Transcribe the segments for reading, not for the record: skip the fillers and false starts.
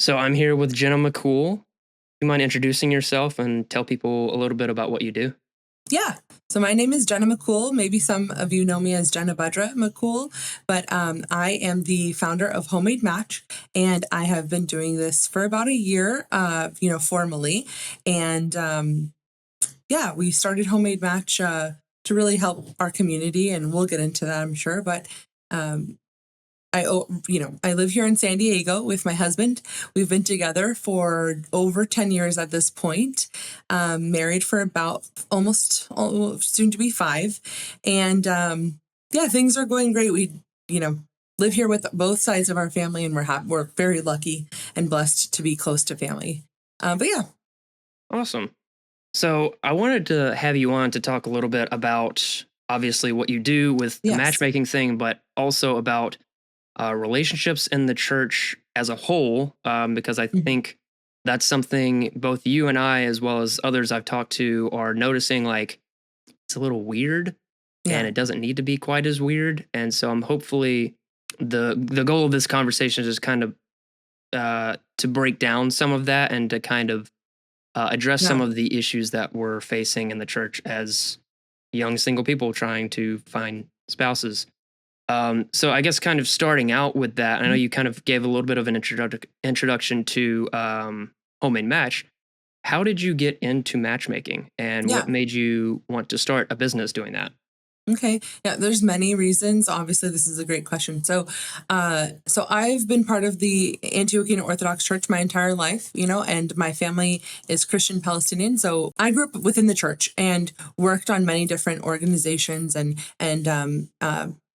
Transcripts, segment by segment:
So I'm here with Jenna Makhoul. Do you mind introducing yourself and tell people a little bit about what you do? Yeah. So my name is Jenna Makhoul. Maybe some of you know me as Jenna Makhoul, but I am the founder of Homemade Match, and I have been doing this for about a year, formally. And yeah, we started Homemade Match to really help our community, and we'll get into that, I'm sure. But um, I live here in San Diego with my husband. We've been together for over 10 years at this point, married for about almost soon to be 5. And yeah, things are going great. You know, live here with both sides of our family, and we're very lucky and blessed to be close to family. But yeah, Awesome. So I wanted to have you on to talk a little bit about obviously what you do with the yes. matchmaking thing, but also about relationships in the church as a whole, because I Mhm. think that's something both you and I, as well as others I've talked to, are noticing like it's a little weird and Yeah. it doesn't need to be quite as weird. And so I'm hopefully the goal of this conversation is just kind of to break down some of that and to kind of address some Yeah. of the issues that we're facing in the church as young single people trying to find spouses. So I guess kind of starting out with that, I know Mhm. you kind of gave a little bit of an introduction to Homemade Match. How did you get into matchmaking, and what Yeah. made you want to start a business doing that? Okay. Yeah, there's many reasons. Obviously, this is a great question. So I've been part of the Antiochian Orthodox Church my entire life, and my family is Christian Palestinian. So I grew up within the church and worked on many different organizations and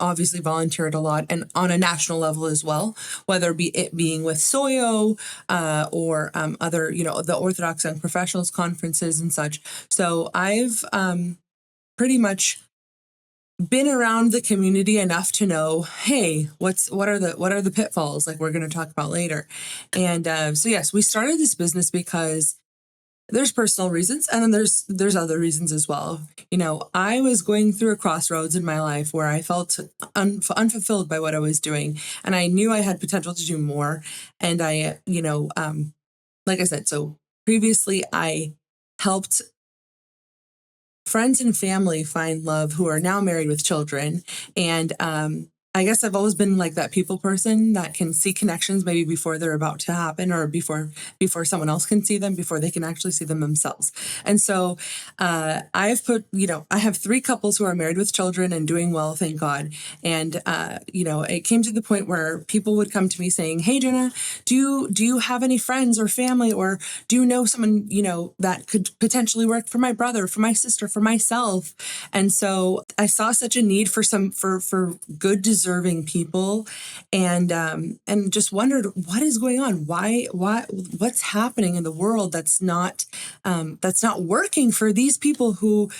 obviously volunteered a lot and on a national level as well, whether it being with Soyo or other, the Orthodox Young Professionals conferences and such. So I've pretty much been around the community enough to know, hey, what are the pitfalls like we're going to talk about later. And so yes, we started this business because there's personal reasons, and then there's other reasons as well. I was going through a crossroads in my life where I felt unfulfilled by what I was doing, and I knew I had potential to do more. And like I said, so previously I helped friends and family find love who are now married with children. And I guess I've always been like that people person that can see connections maybe before they're about to happen, or before someone else can see them, before they can actually see them themselves. And so I have 3 couples who are married with children and doing well, thank God. And it came to the point where people would come to me saying, hey, Jenna, do you have any friends or family, or do you know someone, that could potentially work for my brother, for my sister, for myself? And so I saw such a need for for good, deserving people, and just wondered what is going on. What's happening in the world that's not working for these people who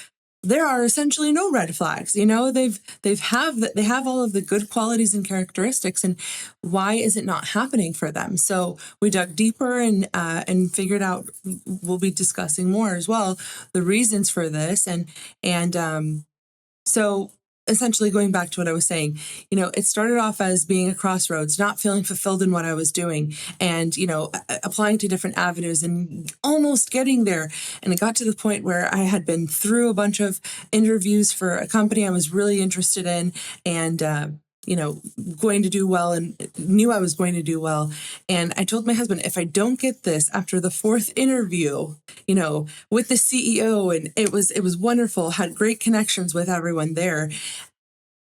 there are essentially no red flags. They have all of the good qualities and characteristics, and why is it not happening for them? So we dug deeper and figured out. We'll be discussing more as well the reasons for this, and so essentially going back to what I was saying, it started off as being a crossroads, not feeling fulfilled in what I was doing, and applying to different avenues and almost getting there. And it got to the point where I had been through a bunch of interviews for a company I was really interested in, and going to do well, and knew I was going to do well. And I told my husband, if I don't get this after the 4th interview, with the CEO, and it was wonderful, had great connections with everyone there.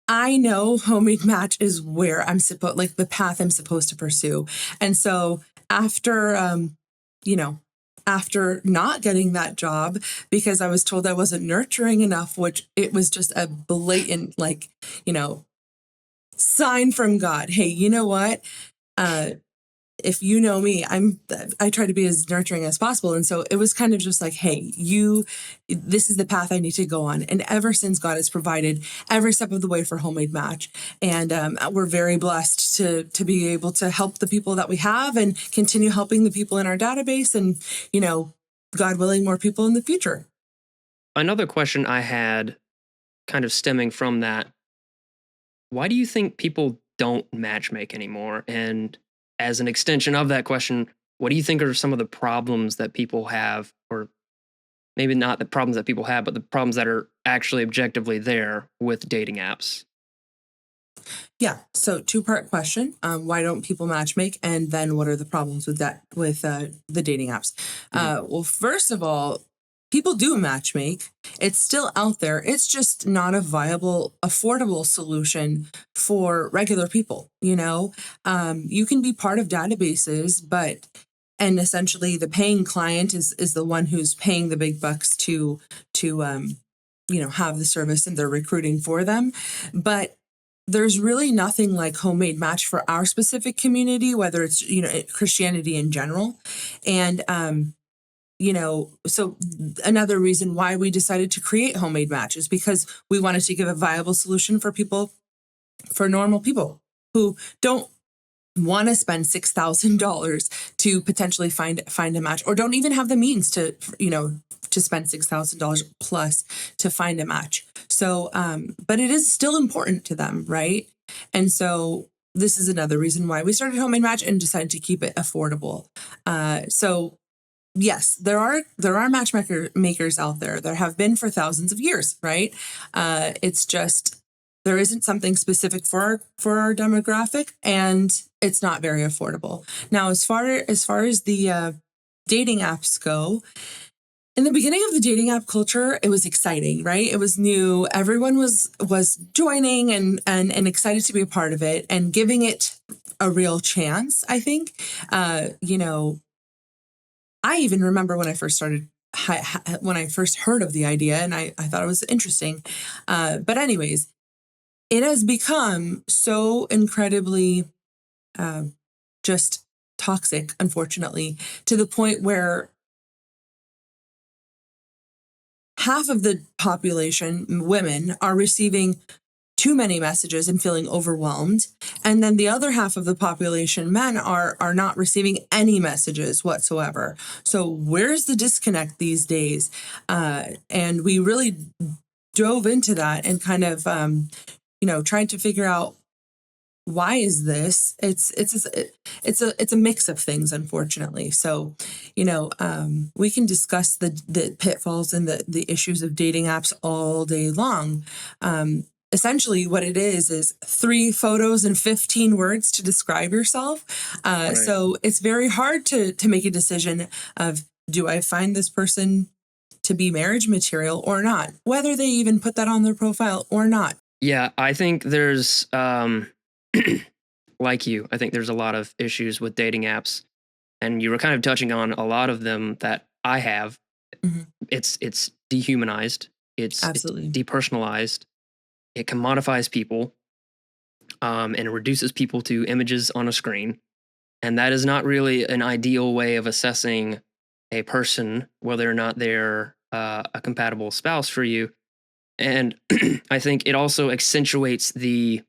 I know Homemade Match is where I'm supposed, like the path I'm supposed to pursue. And so after, you know, after not getting that job because I was told I wasn't nurturing enough, which it was just a blatant, like, you know, sign from God. Hey, you know what? Uh, if you know me, I try to be as nurturing as possible. And so it was kind of just like, hey, this is the path I need to go on. And ever since, God has provided every step of the way for Homemade Match. And we're very blessed to be able to help the people that we have and continue helping the people in our database, and, God willing, more people in the future. Another question I had, kind of stemming from that, why do you think people don't matchmake anymore? And as an extension of that question, what do you think are some of the problems that people have, or maybe not the problems that people have, but the problems that are actually objectively there with dating apps? Yeah. So two-part question. Why don't people matchmake? And then what are the problems with that, with the dating apps? Mhm. Well, first of all, people do matchmake. It's still out there. It's just not a viable, affordable solution for regular people. You can be part of databases, but and essentially the paying client is the one who's paying the big bucks to have the service, and they're recruiting for them. But there's really nothing like homemade match for our specific community, whether it's Christianity in general. And so another reason why we decided to create homemade match is because we wanted to give a viable solution for people, for normal people who don't want to spend $6,000 to potentially find a match, or don't even have the means to spend $6,000 plus to find a match. So, but it is still important to them, right? And so this is another reason why we started Homemade Match and decided to keep it affordable. So yes, there are matchmakers out there. There have been for thousands of years, right? It's just there isn't something specific for our demographic, and it's not very affordable. Now, as far as the dating apps go, in the beginning of the dating app culture, it was exciting, right? It was new. Everyone was joining and excited to be a part of it and giving it a real chance. I think, I even remember when I first started, when I first heard of the idea, and I thought it was interesting. But anyways, it has become so incredibly just toxic, unfortunately, to the point where half of the population, women, are receiving too many messages and feeling overwhelmed. And then the other half of the population, men, are not receiving any messages whatsoever. So where's the disconnect these days? And we really dove into that and kind of, tried to figure out, why is this? It's a mix of things, unfortunately. So, we can discuss the pitfalls and the issues of dating apps all day long. Essentially, what it is 3 photos and 15 words to describe yourself. Right. So it's very hard to make a decision of, do I find this person to be marriage material or not, whether they even put that on their profile or not. Yeah, I think there's like you, I think there's a lot of issues with dating apps, and you were kind of touching on a lot of them that I have. Mhm. It's dehumanized, it's Absolutely. depersonalized, it commodifies people, and it reduces people to images on a screen, and that is not really an ideal way of assessing a person, whether or not they're a compatible spouse for you. And I think it also accentuates the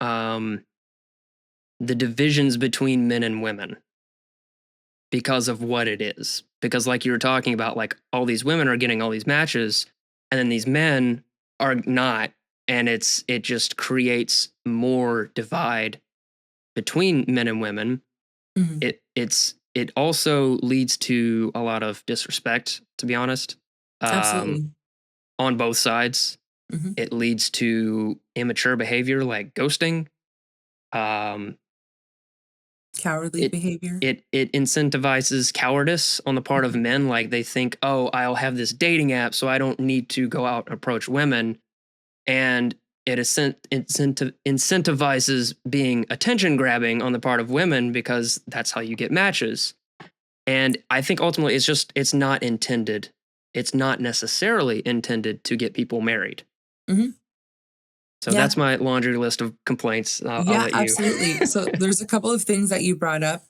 um, the divisions between men and women because of what it is. Because like you were talking about, like all these women are getting all these matches, and then these men are not, and it just creates more divide between men and women. Mhm. It also leads to a lot of disrespect, to be honest, um, Absolutely. on both sides. Mhm. It leads to immature behavior like ghosting. Um, Cowardly it behavior. it incentivizes cowardice on the part of Mhm. men. Like they think, oh, I'll have this dating app, so I don't need to go out and approach women, and incentivizes being attention grabbing on the part of women because that's how you get matches. And I think ultimately it's not intended. It's not necessarily intended to get people married. Mhm. So Yeah. that's my laundry list of complaints. I'll Yeah, let you. absolutely. So there's a couple of things that you brought up.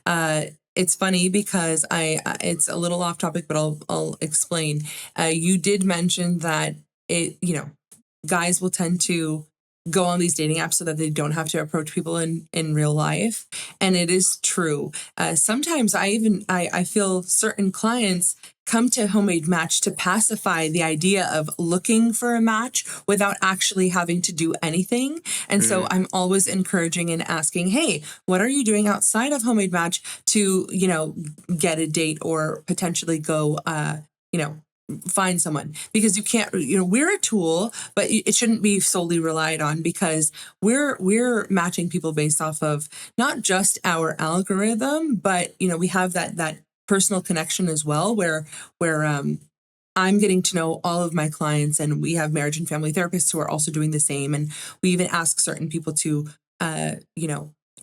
uh, it's funny because it's a little off topic, but I'll explain. You did mention that guys will tend to go on these dating apps so that they don't have to approach people in real life. And it is true. Sometimes I feel certain clients come to Homemade Match to pacify the idea of looking for a match without actually having to do anything. And so Mm, I'm always encouraging and asking, hey, what are you doing outside of Homemade Match to, get a date or potentially go, find someone? Because you can't, we're a tool, but it shouldn't be solely relied on, because we're matching people based off of not just our algorithm, but we have that personal connection as well, where I'm getting to know all of my clients, and we have marriage and family therapists who are also doing the same. And we even ask certain people to,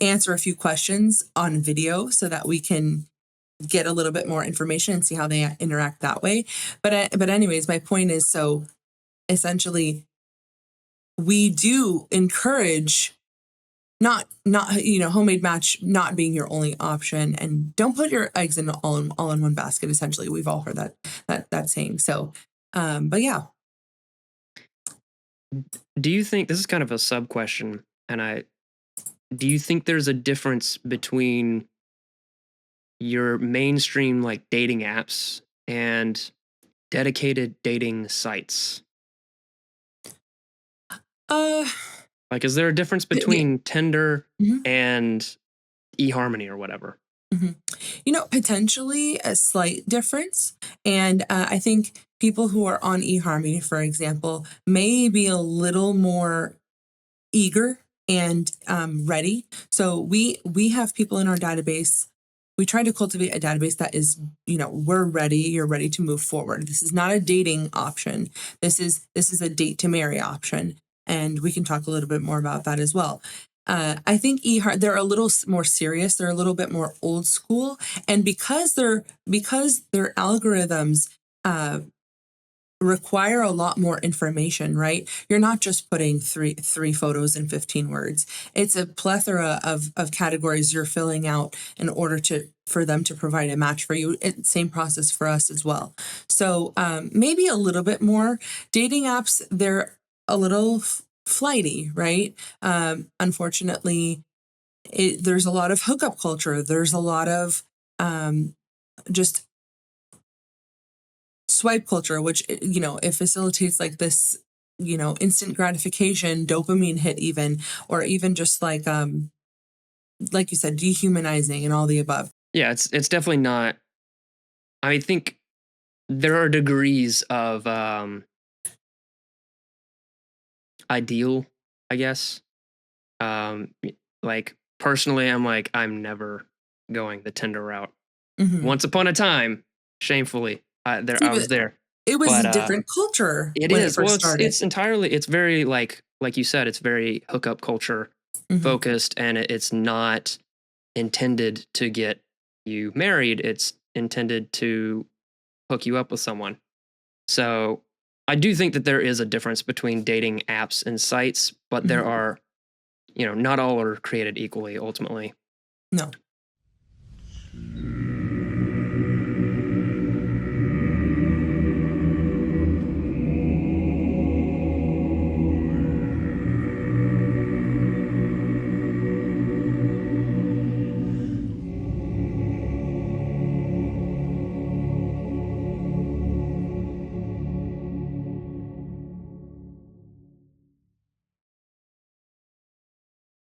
answer a few questions on video so that we can get a little bit more information and see how they interact that way. But anyways, my point is, so essentially, we do encourage not Homemade Match not being your only option, and don't put your eggs in all in one basket. Essentially, we've all heard that saying. So, but yeah. do you think this is kind of a sub question, and do you think there's a difference between your mainstream like dating apps and dedicated dating sites? uh Like, is there a difference yeah. between Tinder Mhm. and eHarmony or whatever? Mhm. Potentially a slight difference. And I think people who are on eHarmony, for example, may be a little more eager and ready. So we have people in our database. We try to cultivate a database that is, we're ready. You're ready to move forward. This is not a dating option. This is a date to marry option, and we can talk a little bit more about that as well. I think they're a little more serious. They're a little bit more old school, and because their algorithms uh, require a lot more information, right? You're not just putting three photos in 15 words. It's a plethora of categories you're filling out in order for them to provide a match for you. Same process for us as well. So maybe a little bit more. Dating apps, they're a little flighty, right? Unfortunately, there's a lot of hookup culture. There's a lot of just swipe culture, which it facilitates like this, instant gratification, dopamine hit, even, or even just like you said, dehumanizing and all the above. Yeah, it's definitely not. I think there are degrees of ideal, I guess. Like personally, I'm like I'm never going the Tinder route. Hmm. Once upon a time, shamefully, See, I but was there, it was but a different culture it when it is. first Well, started. it's entirely. It's very like you said. It's very hookup culture Hmm. focused, and it's not intended to get you married. It's intended to hook you up with someone. So I do think that there is a difference between dating apps and sites, but there Hmm. are, not all are created equally ultimately. No.